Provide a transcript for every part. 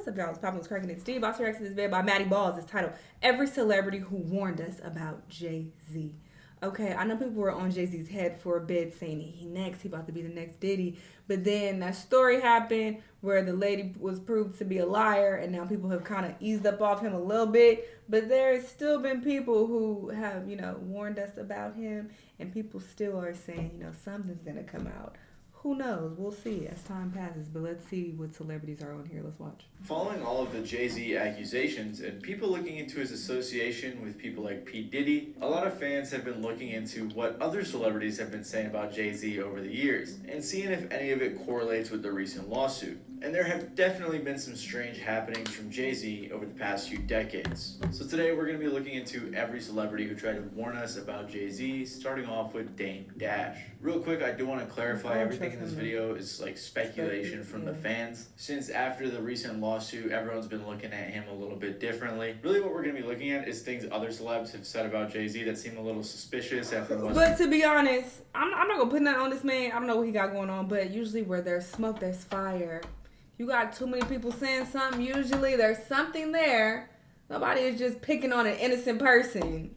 What's up, y'all? It's Poppin' was cracking it. Steve Boss Reacts to this bed by Maddie Balls is titled Every Celebrity Who Warned Us About Jay-Z. Okay, I know people were on Jay-Z's head for a bit saying he about to be the next Diddy. But then that story happened where the lady was proved to be a liar, and now people have kind of eased up off him a little bit. But there's still been people who have, warned us about him, and people still are saying, something's going to come out. Who knows? We'll see as time passes, but let's see what celebrities are on here. Let's watch. Following all of the Jay-Z accusations and people looking into his association with people like P. Diddy, a lot of fans have been looking into what other celebrities have been saying about Jay-Z over the years and seeing if any of it correlates with the recent lawsuit. And there have definitely been some strange happenings from Jay-Z over the past few decades. So today we're going to be looking into every celebrity who tried to warn us about Jay-Z, starting off with Dame Dash. Real quick, I do want to clarify everything in this video is like speculation from the fans. Since after the recent lawsuit, everyone's been looking at him a little bit differently. Really what we're going to be looking at is things other celebs have said about Jay-Z that seem a little suspicious after the But to be honest, I'm not going to put nothing on this man. I don't know what he got going on, but usually where there's smoke, there's fire. You got too many people saying something, usually there's something there. Nobody is just picking on an innocent person,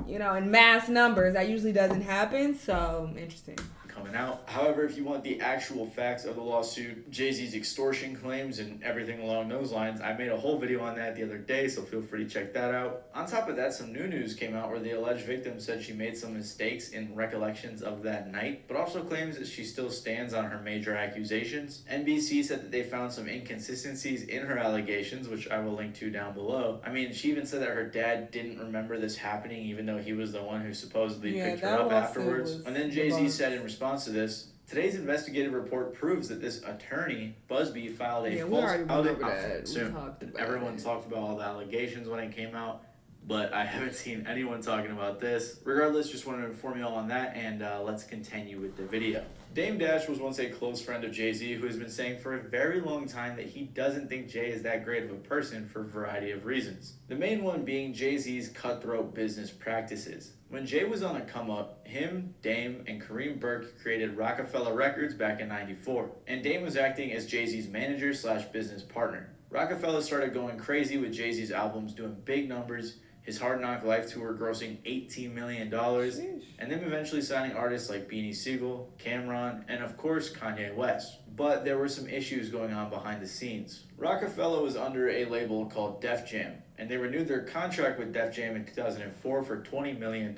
in mass numbers. That usually doesn't happen, so interesting. Coming out. However, if you want the actual facts of the lawsuit, Jay-Z's extortion claims and everything along those lines, I made a whole video on that the other day, so feel free to check that out. On top of that, some new news came out where the alleged victim said she made some mistakes in recollections of that night, but also claims that she still stands on her major accusations. NBC said that they found some inconsistencies in her allegations, which I will link to down below. I mean, she even said that her dad didn't remember this happening, even though he was the one who supposedly picked her up afterwards. And then Jay-Z said in response to this, today's investigative report proves that this attorney, Busby, filed a false allegation. Everyone talked about all the allegations when it came out, but I haven't seen anyone talking about this. Regardless, just wanted to inform you all on that, and let's continue with the video. Dame Dash was once a close friend of Jay-Z who has been saying for a very long time that he doesn't think Jay is that great of a person for a variety of reasons. The main one being Jay-Z's cutthroat business practices. When Jay was on a come-up, him, Dame, and Kareem Burke created Rockefeller Records back in '94, and Dame was acting as Jay-Z's manager / business partner. Rockefeller started going crazy with Jay-Z's albums doing big numbers, his Hard Knock Life tour grossing $18 million, and then eventually signing artists like Beanie Sigel, Cameron, and of course Kanye West. But there were some issues going on behind the scenes. Rockefeller was under a label called Def Jam, and they renewed their contract with Def Jam in 2004 for $20 million.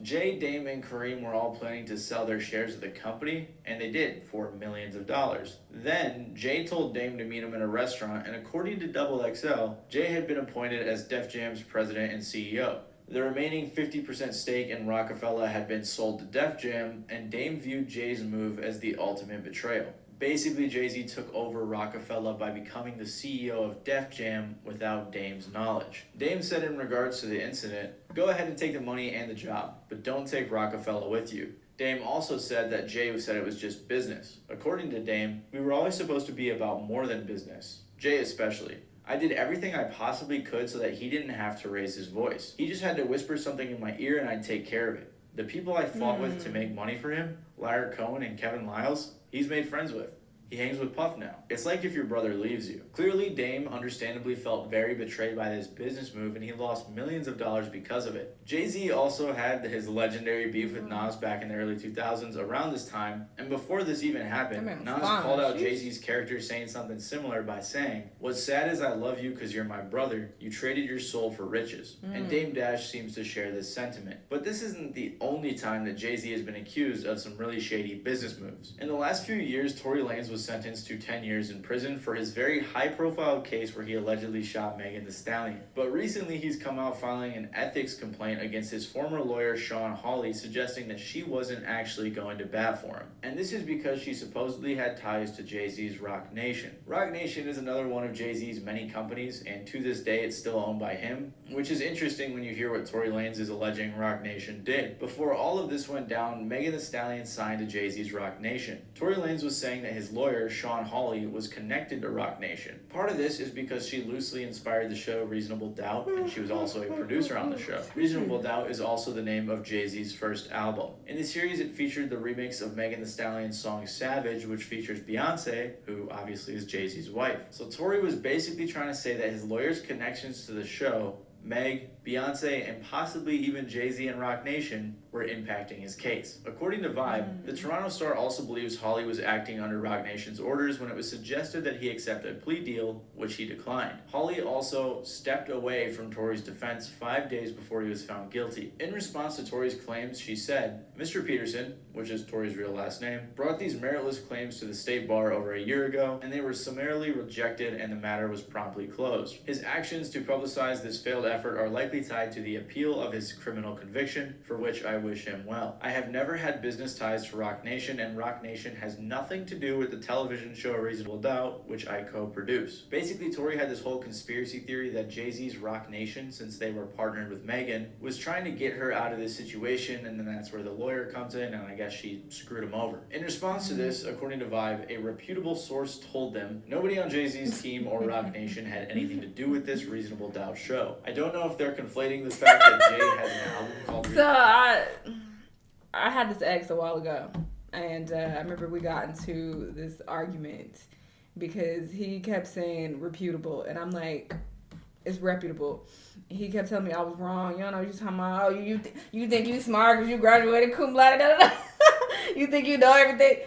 Jay, Dame, and Kareem were all planning to sell their shares of the company, and they did for millions of dollars. Then, Jay told Dame to meet him in a restaurant, and according to XXL, Jay had been appointed as Def Jam's president and CEO. The remaining 50% stake in Rockefeller had been sold to Def Jam, and Dame viewed Jay's move as the ultimate betrayal. Basically, Jay-Z took over Rockefeller by becoming the CEO of Def Jam without Dame's knowledge. Dame said in regards to the incident, "Go ahead and take the money and the job, but don't take Rockefeller with you." Dame also said that Jay said it was just business. According to Dame, "We were always supposed to be about more than business. Jay especially. I did everything I possibly could so that he didn't have to raise his voice. He just had to whisper something in my ear and I'd take care of it. The people I fought with to make money for him, Larry Cohen and Kevin Liles, he's made friends with. He hangs with Puff now. It's like if your brother leaves you." Clearly, Dame understandably felt very betrayed by this business move, and he lost millions of dollars because of it. Jay-Z also had his legendary beef with Nas back in the early 2000s around this time, and before this even happened, Nas called out Jay-Z's character saying something similar by saying, "What's sad is I love you because you're my brother. You traded your soul for riches." And Dame Dash seems to share this sentiment. But this isn't the only time that Jay-Z has been accused of some really shady business moves. In the last few years, Tory Lanez was sentenced to 10 years in prison for his very high-profile case where he allegedly shot Megan Thee Stallion. But recently he's come out filing an ethics complaint against his former lawyer Sean Hawley, suggesting that she wasn't actually going to bat for him. And this is because she supposedly had ties to Jay-Z's Roc Nation. Roc Nation is another one of Jay-Z's many companies, and to this day it's still owned by him, which is interesting when you hear what Tory Lanez is alleging Roc Nation did. Before all of this went down, Megan Thee Stallion signed to Jay-Z's Roc Nation. Tory Lanez was saying that his lawyer lawyer, Sean Hawley, was connected to Roc Nation. Part of this is because she loosely inspired the show Reasonable Doubt, and she was also a producer on the show. Reasonable Doubt is also the name of Jay-Z's first album. In the series, it featured the remix of Megan Thee Stallion's song Savage, which features Beyonce, who obviously is Jay-Z's wife. So Tory was basically trying to say that his lawyer's connections to the show, Meg, Beyonce, and possibly even Jay-Z and Roc Nation were impacting his case. According to Vibe, the Toronto Star also believes Hawley was acting under Roc Nation's orders when it was suggested that he accept a plea deal, which he declined. Hawley also stepped away from Tory's defense 5 days before he was found guilty. In response to Tory's claims, she said, Mr. Peterson, which is Tory's real last name, brought these meritless claims to the state bar over a year ago, and they were summarily rejected and the matter was promptly closed. His actions to publicize this failed effort are likely tied to the appeal of his criminal conviction, for which I wish him well. I have never had business ties to Roc Nation, and Roc Nation has nothing to do with the television show Reasonable Doubt, which I co-produce. Basically, Tory had this whole conspiracy theory that Jay-Z's Roc Nation, since they were partnered with Megan, was trying to get her out of this situation, and then that's where the lawyer comes in, and I guess she screwed him over. In response to this, according to Vibe, a reputable source told them nobody on Jay-Z's team or Roc Nation had anything to do with this Reasonable Doubt show. I don't know if they're conflating the fact that Jay has an album called I had this ex a while ago, and I remember we got into this argument because he kept saying reputable, and I'm like, it's reputable. He kept telling me I was wrong. You don't know what you're talking about. Oh, you think you smart because you graduated cum laude, da, da, da. You think you know everything.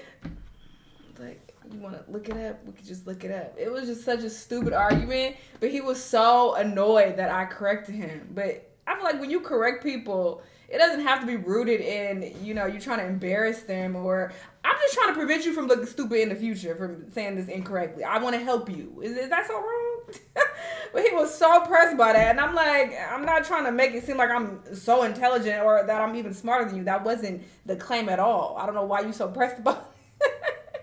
Like, you want to look it up? We could just look it up. It was just such a stupid argument, but he was so annoyed that I corrected him. But I feel like when you correct people, it doesn't have to be rooted in, you know, you're trying to embarrass them, or I'm just trying to prevent you from looking stupid in the future from saying this incorrectly. I want to help you. Is that so wrong? But he was so pressed by that, and I'm like, I'm not trying to make it seem like I'm so intelligent or that I'm even smarter than you. That wasn't the claim at all. I don't know why you so pressed about it.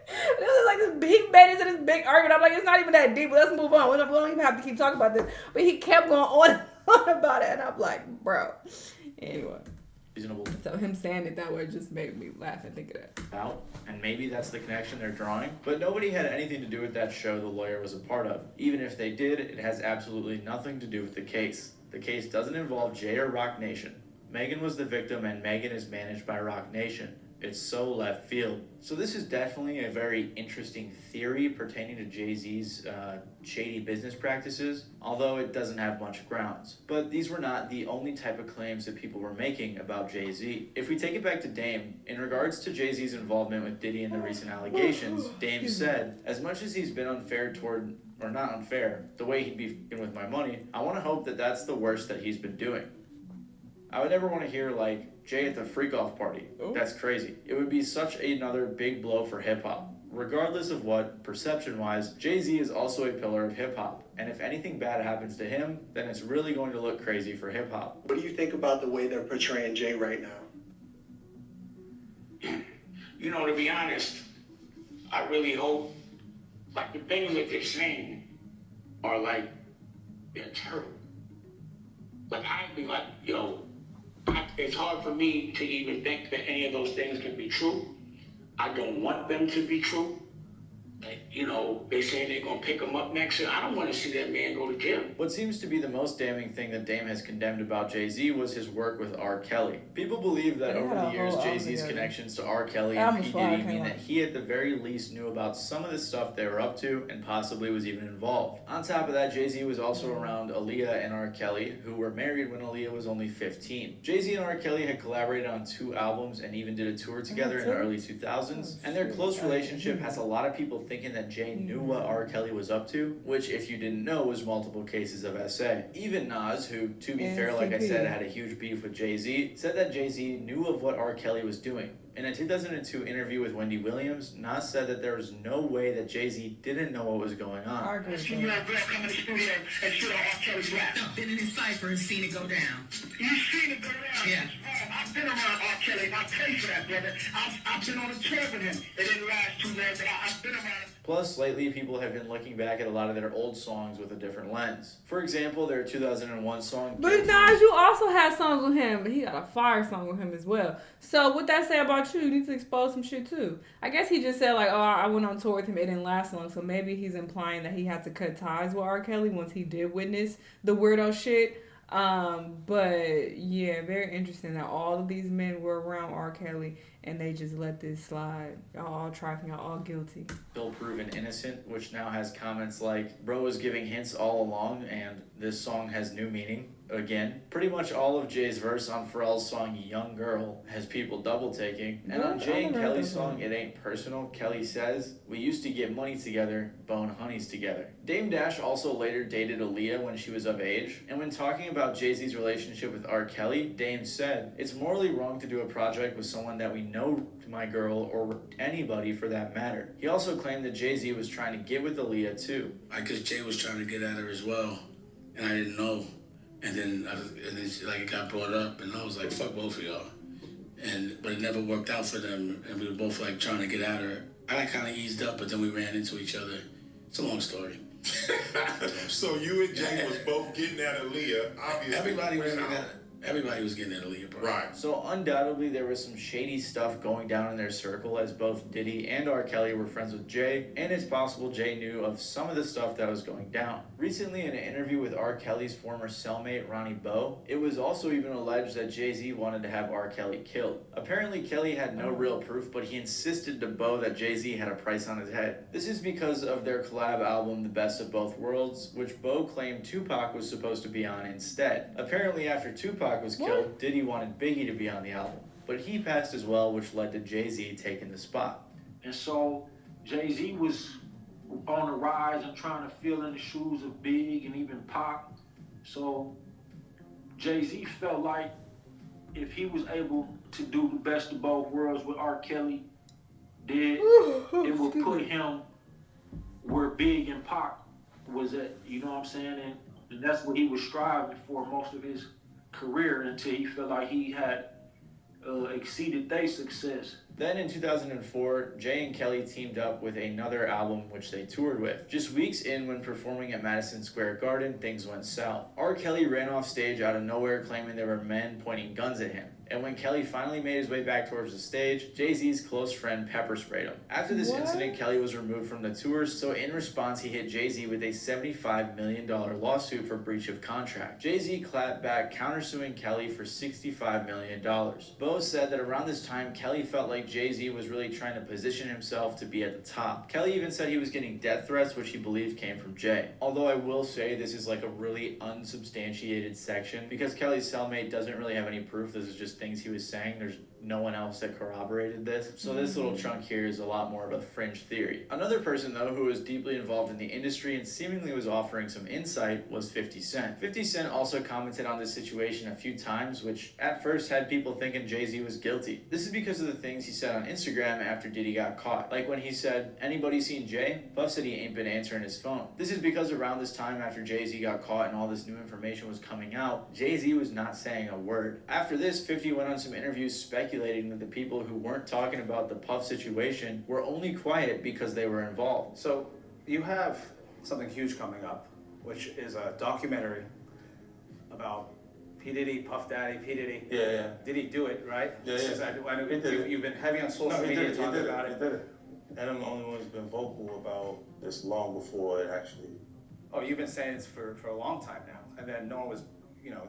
It was like this, he made it to this big argument. I'm like, it's not even that deep. Let's move on. We don't even have to keep talking about this. But he kept going on and on about it, and I'm like, bro. Anyway. Reasonable. So him saying it that way just made me laugh and think of that. Out, and maybe that's the connection they're drawing. But nobody had anything to do with that show the lawyer was a part of. Even if they did, it has absolutely nothing to do with the case. The case doesn't involve Jay or Roc Nation. Megan was the victim, and Megan is managed by Roc Nation. It's so left field. So this is definitely a very interesting theory pertaining to Jay-Z's shady business practices, although it doesn't have much grounds. But these were not the only type of claims that people were making about Jay-Z. If we take it back to Dame, in regards to Jay-Z's involvement with Diddy and the recent allegations, Dame said, as much as he's been unfair toward, or not unfair, the way he'd be f***ing with my money, I want to hope that that's the worst that he's been doing. I would never want to hear, like, Jay at the freak-off party. Oh. That's crazy. It would be such another big blow for hip-hop. Regardless of what, perception-wise, Jay-Z is also a pillar of hip-hop. And if anything bad happens to him, then it's really going to look crazy for hip-hop. What do you think about the way they're portraying Jay right now? You know, to be honest, I really hope, like, the things that they're saying are, like, they're terrible. Like, I'd be like, yo, it's hard for me to even think that any of those things can be true. I don't want them to be true. Like, you know, they say they're going to pick him up next year. I don't want to see that man go to jail. What seems to be the most damning thing that Dame has condemned about Jay-Z was his work with R. Kelly. People believe that over the years, Jay-Z's connections to R. Kelly and P. Diddy mean that he at the very least knew about some of the stuff they were up to and possibly was even involved. On top of that, Jay-Z was also around Aaliyah and R. Kelly, who were married when Aaliyah was only 15. Jay-Z and R. Kelly had collaborated on 2 albums and even did a tour together in the early 2000s, and their close relationship has a lot of people thinking that Jay knew what R. Kelly was up to, which, if you didn't know, was multiple cases of SA. Even Nas, who, to be fair, like I said, had a huge beef with Jay-Z, said that Jay-Z knew of what R. Kelly was doing. In a 2002 interview with Wendy Williams, Nas said that there was no way that Jay-Z didn't know what was going on. I've seen you have girl come in the studio and shoot R. Kelly's rap. I've been in his cipher and seen it go down. You seen it go down? Yeah. been around R. Kelly. I pay for that, brother. I've been on a tour with him. It didn't last too long, but I've been around him. Plus, lately, people have been looking back at a lot of their old songs with a different lens. For example, their 2001 song... But Nas, you also had songs with him, but he got a fire song with him as well. So what that say about you? You need to expose some shit too. I guess he just said like, oh, I went on tour with him, it didn't last long. So maybe he's implying that he had to cut ties with R. Kelly once he did witness the weirdo shit. But yeah, very interesting that all of these men were around R. Kelly and they just let this slide. Y'all all trifling, y'all all guilty. Still proven innocent, which now has comments like, bro was giving hints all along and this song has new meaning. Again, pretty much all of Jay's verse on Pharrell's song Young Girl has people double taking. And on Jay and Kelly's song It Ain't Personal, Kelly says, we used to get money together, bone honeys together. Dame Dash also later dated Aaliyah when she was of age. And when talking about Jay-Z's relationship with R. Kelly, Dame said, it's morally wrong to do a project with someone that we know my girl or anybody for that matter. He also claimed that Jay-Z was trying to get with Aaliyah too. Because Jay was trying to get at her as well, and I didn't know. And then it got brought up, and I was like, fuck both of y'all. But it never worked out for them, and we were both like trying to get at her. I kind of eased up, but then we ran into each other. It's a long story. So you and Jay was both getting at Aaliyah, obviously. Everybody was getting at Aaliyah, bro. Right. So undoubtedly there was some shady stuff going down in their circle as both Diddy and R. Kelly were friends with Jay, and it's possible Jay knew of some of the stuff that was going down. Recently in an interview with R. Kelly's former cellmate Ronnie Bo, it was also even alleged that Jay-Z wanted to have R. Kelly killed. Apparently Kelly had no real proof, but he insisted to Bo that Jay-Z had a price on his head. This is because of their collab album The Best of Both Worlds, which Bo claimed Tupac was supposed to be on instead. Apparently after Tupac was killed, Diddy wanted Biggie to be on the album, but he passed as well, which led to Jay-Z taking the spot. And so Jay-Z was on the rise and trying to fill in the shoes of Big and even Pac. So Jay-Z felt like if he was able to do the best of both worlds with R. Kelly did, it would put him where Big and Pac was at, you know what I'm saying? And that's what he was striving for most of his career until he felt like he had exceeded their success. Then in 2004, Jay and Kelly teamed up with another album which they toured with. Just weeks in, when performing at Madison Square Garden, things went south. R. Kelly ran off stage out of nowhere claiming there were men pointing guns at him. And when Kelly finally made his way back towards the stage, Jay-Z's close friend pepper sprayed him. After this incident, Kelly was removed from the tours, so in response he hit Jay-Z with a $75 million lawsuit for breach of contract. Jay-Z clapped back, countersuing Kelly for $65 million. Bo said that around this time, Kelly felt like Jay-Z was really trying to position himself to be at the top. Kelly even said he was getting death threats, which he believed came from Jay. Although I will say this is like a really unsubstantiated section, because Kelly's cellmate doesn't really have any proof. This is just things he was saying. There's no one else that corroborated this. So this little chunk here is a lot more of a fringe theory. Another person though who was deeply involved in the industry and seemingly was offering some insight was 50 Cent. 50 Cent also commented on this situation a few times, which at first had people thinking Jay-Z was guilty. This is because of the things he said on Instagram after Diddy got caught. Like when he said, "Anybody seen Jay?" Puff said he ain't been answering his phone. This is because around this time after Jay-Z got caught and all this new information was coming out, Jay-Z was not saying a word. After this, 50 went on some interviews speculating that the people who weren't talking about the Puff situation were only quiet because they were involved. So you have something huge coming up, which is a documentary about P. Diddy, Puff Daddy, P. Diddy. Yeah. Did he do it, right? Yeah. I know you've been heavy on social media talking about it. He did it. And I'm the only one who's been vocal about this long before it actually. Oh, you've been saying this for a long time now. And then no one was,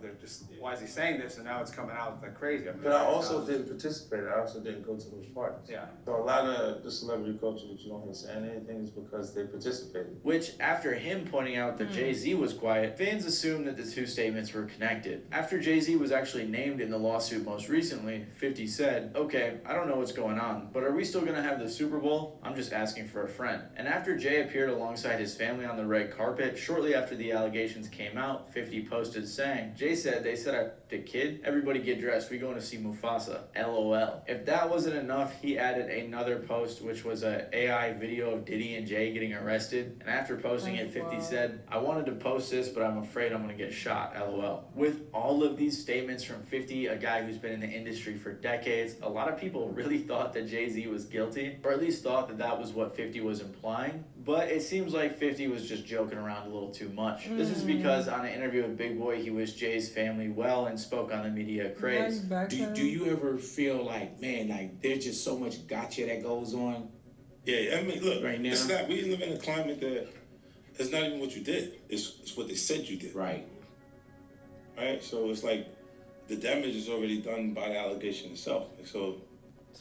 they're just, why is he saying this? And now it's coming out like crazy. But I also didn't participate. I also didn't go to those parties. Yeah. So a lot of the celebrity culture that you don't hear saying anything is because they participated. Which, after him pointing out that Jay-Z was quiet, fans assumed that the two statements were connected. After Jay-Z was actually named in the lawsuit most recently, 50 said, "Okay, I don't know what's going on, but are we still gonna have the Super Bowl? I'm just asking for a friend." And after Jay appeared alongside his family on the red carpet, shortly after the allegations came out, 50 posted saying, saying. Jay said, they said at the kid, everybody get dressed. We going to see Mufasa. LOL. If that wasn't enough, he added another post, which was a AI video of Diddy and Jay getting arrested. And after posting it, 50 said, I wanted to post this, but I'm afraid I'm going to get shot. LOL. With all of these statements from 50, a guy who's been in the industry for decades, a lot of people really thought that Jay-Z was guilty, or at least thought that that was what 50 was implying. But it seems like 50 was just joking around a little too much. This is because on an interview with Big Boy, he wished Jay's family well and spoke on the media craze. Do you ever feel like, man, like there's just so much gotcha that goes on? Yeah, I mean, look, right now, it's not. We live in a climate that it's not even what you did. It's what they said you did. Right. Right. So it's like the damage is already done by the allegation itself. So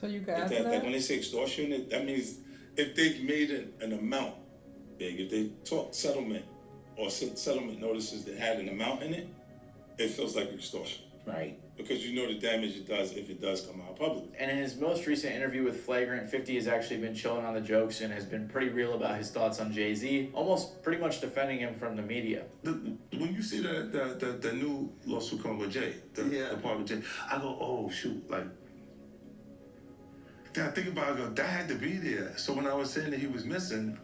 you can answer that. Like when they say extortion, that means if they've made an amount big, if they talk settlement or settlement notices that had an amount in it, it feels like extortion. Right. Because you know the damage it does if it does come out public. And in his most recent interview with Flagrant, 50 has actually been chilling on the jokes and has been pretty real about his thoughts on Jay-Z, almost pretty much defending him from the media. When you see the new lawsuit coming with Jay, the part with Jay, I go, oh shoot, like, then I think about it, I go, that had to be there. So when I was saying that he was missing,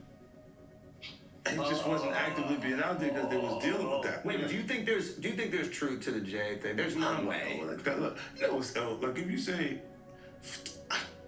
he just wasn't actively being out there because they was dealing with that. Wait, do you think there's truth to the Jay thing? There's no way. Look, like if you say,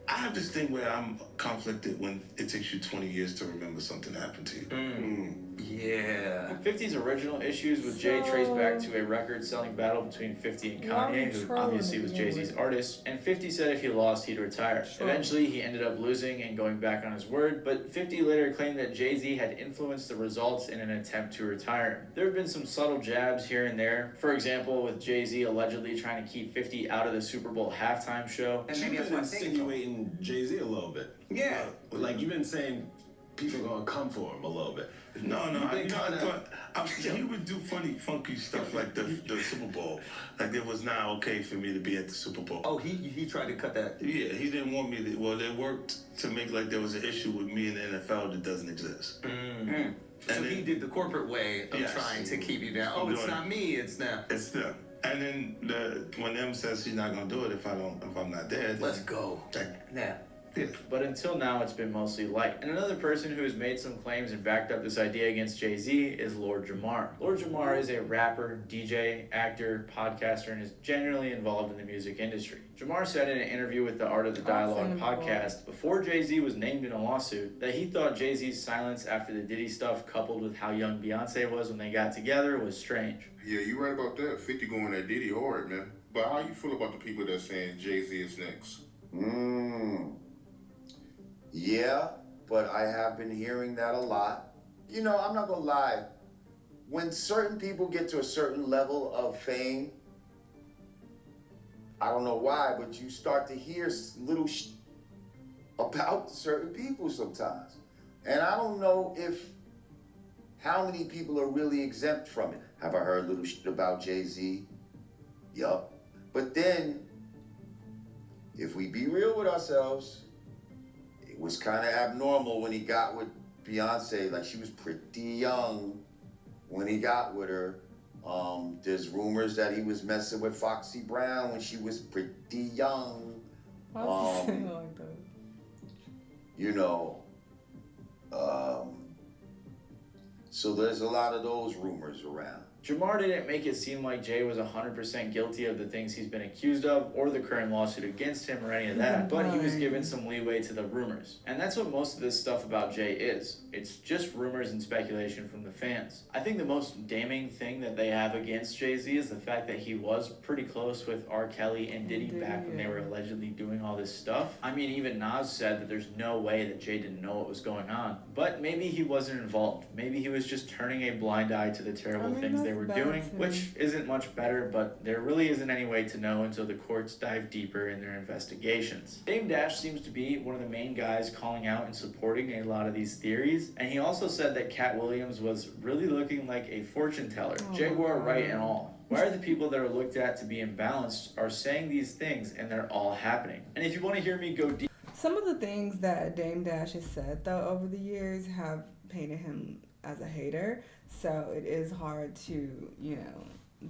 I have this thing where I'm conflicted when it takes you 20 years to remember something happened to you. Yeah. 50's original issues with Jay trace back to a record-selling battle between 50 and Kanye, who obviously was Jay-Z's artist, and 50 said if he lost, he'd retire. Eventually, he ended up losing and going back on his word, but 50 later claimed that Jay-Z had influenced the results in an attempt to retire him. There have been some subtle jabs here and there. For example, with Jay-Z allegedly trying to keep 50 out of the Super Bowl halftime show. And maybe You've been insinuating Jay-Z a little bit. Yeah. Like you've been saying people are gonna come for him a little bit. No, I thought he would do funny, funky stuff like the Super Bowl. Like it was now okay for me to be at the Super Bowl. Oh, he tried to cut that. Yeah, he didn't want me to. Well, they worked to make like there was an issue with me in the NFL that doesn't exist. And so he did the corporate way of trying to keep you down. Oh, it's not me, it's them. It's them. And then when M says he's not gonna do it if I'm not there, let's go. Yeah. But until now, it's been mostly light. And another person who has made some claims and backed up this idea against Jay-Z is Lord Jamar. Lord Jamar is a rapper, DJ, actor, podcaster, and is generally involved in the music industry. Jamar said in an interview with the Art of the Dialogue podcast, before Jay-Z was named in a lawsuit, that he thought Jay-Z's silence after the Diddy stuff, coupled with how young Beyonce was when they got together, was strange. Yeah, you're right about that. 50 going at Diddy hard, man. But how you feel about the people that's saying Jay-Z is next? Yeah, but I have been hearing that a lot. You know, I'm not gonna lie. When certain people get to a certain level of fame, I don't know why, but you start to hear little about certain people sometimes. And I don't know how many people are really exempt from it. Have I heard little about Jay-Z? Yup. But then, if we be real with ourselves, it was kind of abnormal when he got with Beyonce. Like, she was pretty young when he got with her. There's rumors that he was messing with Foxy Brown when she was pretty young. Why was he saying it like that? You know, so there's a lot of those rumors around. Jamar didn't make it seem like Jay was 100% guilty of the things he's been accused of or the current lawsuit against him or any of that, but he was given some leeway to the rumors. And that's what most of this stuff about Jay is. It's just rumors and speculation from the fans. I think the most damning thing that they have against Jay-Z is the fact that he was pretty close with R. Kelly and Diddy back when they were allegedly doing all this stuff. I mean, even Nas said that there's no way that Jay didn't know what was going on. But maybe he wasn't involved. Maybe he was just turning a blind eye to the terrible things they were doing, which isn't much better, but there really isn't any way to know until the courts dive deeper in their investigations. Dame Dash seems to be one of the main guys calling out and supporting a lot of these theories, and he also said that Cat Williams was really looking like a fortune teller. Jaguar right and all. Why are the people that are looked at to be imbalanced are saying these things and they're all happening? And if you want to hear me go deep, some of the things that Dame Dash has said though over the years have painted him as a hater, so it is hard to,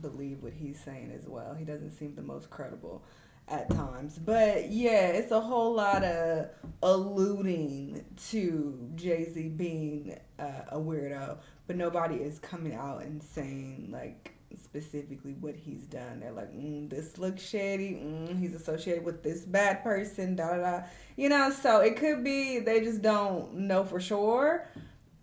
believe what he's saying as well. He doesn't seem the most credible at times. But yeah, it's a whole lot of alluding to Jay-Z being a weirdo, but nobody is coming out and saying like specifically what he's done. They're like, this looks shady, he's associated with this bad person, da da da. You know, so it could be they just don't know for sure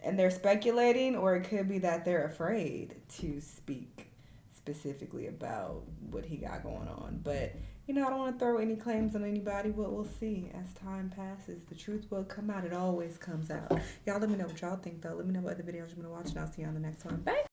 and they're speculating, or it could be that they're afraid to speak specifically about what he got going on. But you know, I don't want to throw any claims on anybody. We'll see as time passes. The truth will come out. It always comes out. Y'all let me know what y'all think, though. Let me know what other videos you want to watch, and I'll see you on the next one. Bye.